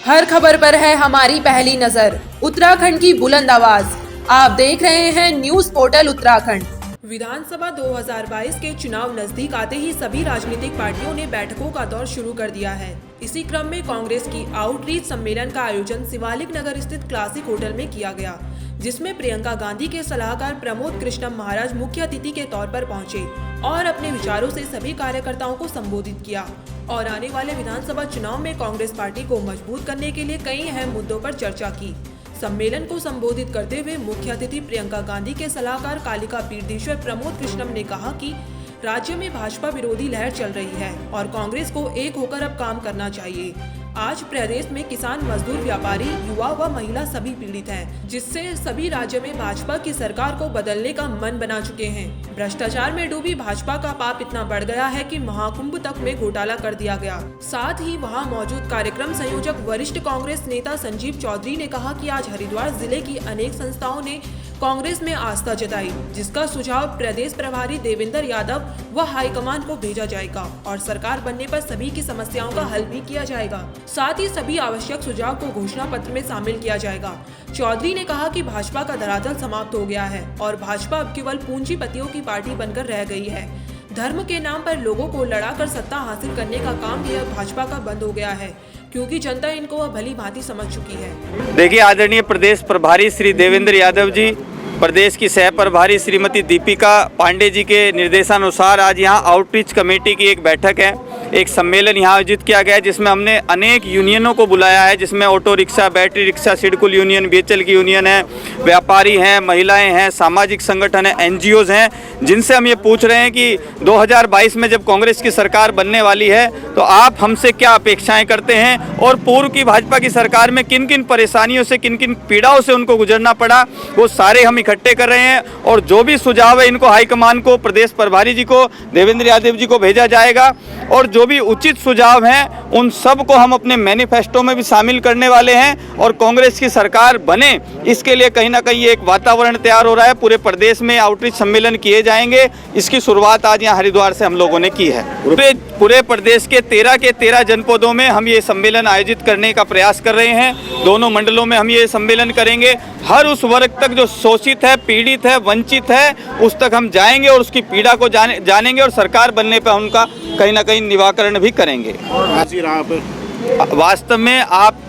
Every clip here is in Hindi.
हर खबर पर है हमारी पहली नजर। उत्तराखंड की बुलंद आवाज। आप देख रहे हैं न्यूज पोर्टल उत्तराखंड। विधानसभा 2022 के चुनाव नजदीक आते ही सभी राजनीतिक पार्टियों ने बैठकों का दौर शुरू कर दिया है। इसी क्रम में कांग्रेस की आउटरीच सम्मेलन का आयोजन शिवालिक नगर स्थित क्लासिक होटल में किया गया, जिसमें प्रियंका गांधी के सलाहकार प्रमोद कृष्णम महाराज मुख्य अतिथि के तौर पर पहुंचे और अपने विचारों से सभी कार्यकर्ताओं को संबोधित किया और आने वाले विधानसभा चुनाव में कांग्रेस पार्टी को मजबूत करने के लिए कई अहम मुद्दों पर चर्चा की। सम्मेलन को संबोधित करते हुए मुख्य अतिथि प्रियंका गांधी के सलाहकार कालिका पीरधीश्वर प्रमोद कृष्णम ने कहा कि राज्य में भाजपा विरोधी लहर चल रही है और कांग्रेस को एक होकर अब काम करना चाहिए। आज प्रदेश में किसान, मजदूर, व्यापारी, युवा व महिला सभी पीड़ित हैं, जिससे सभी राज्य में भाजपा की सरकार को बदलने का मन बना चुके हैं। भ्रष्टाचार में डूबी भाजपा का पाप इतना बढ़ गया है कि महाकुंभ तक में घोटाला कर दिया गया। साथ ही वहां मौजूद कार्यक्रम संयोजक वरिष्ठ कांग्रेस नेता संजीव चौधरी ने कहा कि आज हरिद्वार जिले की अनेक संस्थाओं ने कांग्रेस में आस्था जताई, जिसका सुझाव प्रदेश प्रभारी देवेंद्र यादव व हाईकमान को भेजा जाएगा और सरकार बनने पर सभी की समस्याओं का हल भी किया जाएगा। साथ ही सभी आवश्यक सुझाव को घोषणा पत्र में शामिल किया जाएगा। चौधरी ने कहा कि भाजपा का धरातल समाप्त हो गया है और भाजपा अब केवल पूंजीपतियों की पार्टी बनकर रह गई है। धर्म के नाम पर लोगों को लड़ाकर सत्ता हासिल करने का काम भी अब भाजपा का बंद हो गया है, क्योंकि जनता इनको अब भली भांति समझ चुकी है। देखिए, आदरणीय प्रदेश प्रभारी श्री देवेंद्र यादव जी, प्रदेश की सह प्रभारी श्रीमती दीपिका पांडे जी के निर्देशानुसार आज यहाँ आउटरीच कमेटी की एक बैठक है, एक सम्मेलन यहाँ आयोजित किया गया है, जिसमें हमने अनेक यूनियनों को बुलाया है, जिसमें auto rickshaw, battery rickshaw, SIDCUL union, BHEL की यूनियन है, व्यापारी हैं, महिलाएं हैं, सामाजिक संगठन है, एनजीओज हैं, जिनसे हम ये पूछ रहे हैं कि 2022 में जब कांग्रेस की सरकार बनने वाली है तो आप हमसे क्या अपेक्षाएं करते हैं और पूर्व की भाजपा की सरकार में किन किन परेशानियों से, किन किन पीड़ाओं से उनको गुजरना पड़ा, वो सारे हम इकट्ठे कर रहे हैं और जो भी सुझाव है इनको हाईकमान को, प्रदेश प्रभारी जी को, देवेंद्र यादव जी को भेजा जाएगा और जो भी उचित सुझाव हैं उन सब को हम अपने मैनिफेस्टो में भी शामिल करने वाले हैं और कांग्रेस की सरकार बने, इसके लिए कहीं ना कहीं एक वातावरण तैयार हो रहा है। पूरे प्रदेश में आउटरीच सम्मेलन किए जाएंगे। इसकी शुरुआत आज यहाँ हरिद्वार से हम लोगों ने की है। पूरे प्रदेश के 13 जनपदों में हम ये सम्मेलन आयोजित करने का प्रयास कर रहे हैं। दोनों मंडलों में हम ये सम्मेलन करेंगे। हर उस वर्ग तक जो शोषित है, पीड़ित है, वंचित है, उस तक हम जाएंगे और उसकी पीड़ा को जानेंगे और सरकार बनने पर उनका कहीं ना कहीं निवारण भी करेंगे। वास्तव में आप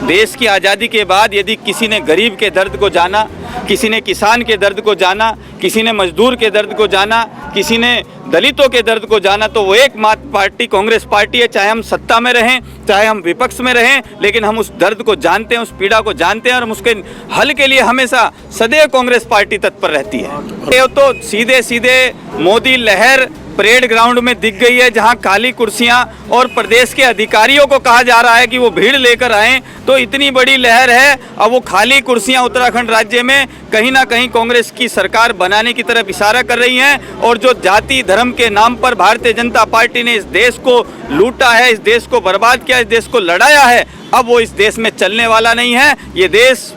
देश की आज़ादी के बाद यदि किसी ने गरीब के दर्द को जाना, किसी ने किसान के दर्द को जाना, किसी ने मजदूर के दर्द को जाना, किसी ने दलितों के दर्द को जाना, तो वो एकमात्र पार्टी कांग्रेस पार्टी है। चाहे हम सत्ता में रहें, चाहे हम विपक्ष में रहें, लेकिन हम उस दर्द को जानते हैं, उस पीड़ा को जानते हैं और हम उसके हल के लिए हमेशा सदैव कांग्रेस पार्टी तत्पर रहती है। ये तो सीधे सीधे मोदी लहर परेड ग्राउंड में दिख गई है, जहां खाली कुर्सियां और प्रदेश के अधिकारियों को कहा जा रहा है कि वो भीड़ लेकर आएं, तो इतनी बड़ी लहर है। अब वो खाली कुर्सियां उत्तराखंड राज्य में कहीं ना कहीं कांग्रेस की सरकार बनाने की तरफ इशारा कर रही हैं और जो जाति धर्म के नाम पर भारतीय जनता पार्टी ने इस देश को लूटा है, इस देश को बर्बाद किया, इस देश को लड़ाया है, अब वो इस देश में चलने वाला नहीं है। ये देश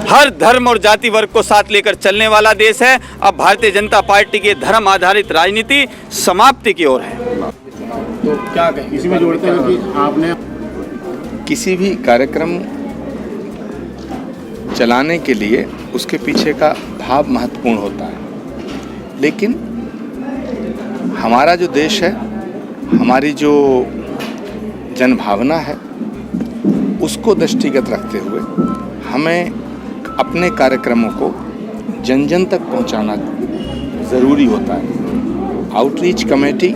हर धर्म और जाति वर्ग को साथ लेकर चलने वाला देश है। अब भारतीय जनता पार्टी की धर्म आधारित राजनीति समाप्ति की ओर है। तो क्या कहें, इसी में जोड़ते हैं कि आपने किसी भी कार्यक्रम चलाने के लिए उसके पीछे का भाव महत्वपूर्ण होता है, लेकिन हमारा जो देश है, हमारी जो जनभावना है, उसको दृष्टिगत रखते हुए हमें अपने कार्यक्रमों को जन जन तक पहुंचाना ज़रूरी होता है। आउटरीच कमेटी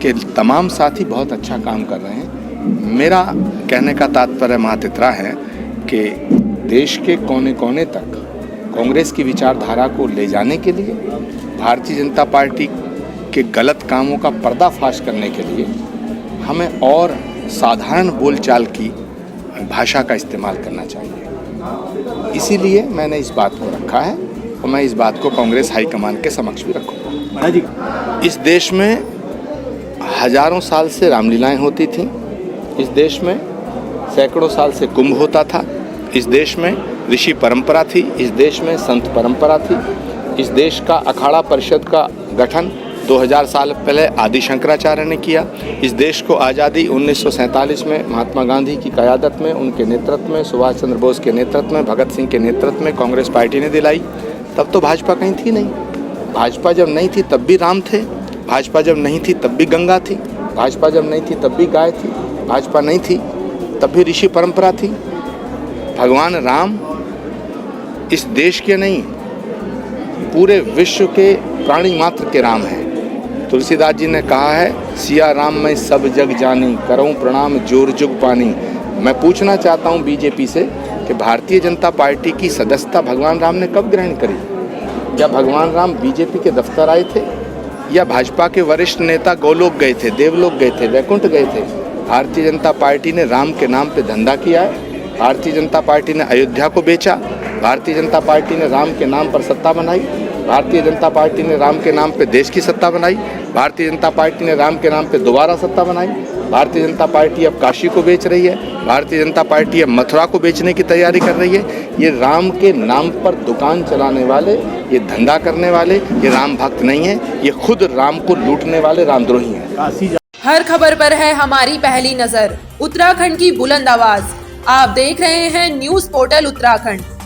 के तमाम साथी बहुत अच्छा काम कर रहे हैं। मेरा कहने का तात्पर्य मात्र इतना है कि देश के कोने कोने तक कांग्रेस की विचारधारा को ले जाने के लिए, भारतीय जनता पार्टी के गलत कामों का पर्दाफाश करने के लिए हमें और साधारण बोलचाल की भाषा का इस्तेमाल करना चाहिए। इसीलिए मैंने इस बात को रखा है और मैं इस बात को कांग्रेस हाईकमान के समक्ष भी रखूँगा। इस देश में हजारों साल से रामलीलाएं होती थीं। इस देश में सैकड़ों साल से कुंभ होता था। इस देश में ऋषि परंपरा थी। इस देश में संत परंपरा थी। इस देश का अखाड़ा परिषद का गठन 2000 साल पहले आदि शंकराचार्य ने किया। इस देश को आज़ादी 1947 में महात्मा गांधी की क़यादत में, उनके नेतृत्व में, सुभाष चंद्र बोस के नेतृत्व में, भगत सिंह के नेतृत्व में कांग्रेस पार्टी ने दिलाई। तब तो भाजपा कहीं थी नहीं। भाजपा जब नहीं थी तब भी राम थे, भाजपा जब नहीं थी तब भी गंगा थी, भाजपा जब नहीं थी तब भी गाय थी, भाजपा नहीं थी तब भी ऋषि परंपरा थी। भगवान राम इस देश के नहीं, पूरे विश्व के प्राणी मात्र के राम हैं। तुलसीदास जी ने कहा है, सिया राम मैं सब जग जानी, करऊं प्रणाम जोर जुग पानी। मैं पूछना चाहता हूं बीजेपी से कि भारतीय जनता पार्टी की सदस्यता भगवान राम ने कब ग्रहण करी? क्या भगवान राम बीजेपी के दफ्तर आए थे, या भाजपा के वरिष्ठ नेता गोलोक गए थे, देवलोक गए थे, वैकुंठ गए थे? भारतीय जनता पार्टी ने राम के नाम पे धंधा किया है। भारतीय जनता पार्टी ने अयोध्या को बेचा। भारतीय जनता पार्टी ने राम के नाम पर सत्ता बनाई। भारतीय जनता पार्टी ने राम के नाम पे देश की सत्ता बनाई। भारतीय जनता पार्टी ने राम के नाम पे दोबारा सत्ता बनाई। भारतीय जनता पार्टी अब काशी को बेच रही है। भारतीय जनता पार्टी अब मथुरा को बेचने की तैयारी कर रही है। ये राम के नाम पर दुकान चलाने वाले, ये धंधा करने वाले, ये राम भक्त नहीं है, ये खुद राम को लूटने वाले रामद्रोही हैं। हर खबर पर है हमारी पहली नजर। उत्तराखंड की बुलंद आवाज। आप देख रहे हैं न्यूज़ पोर्टल उत्तराखंड।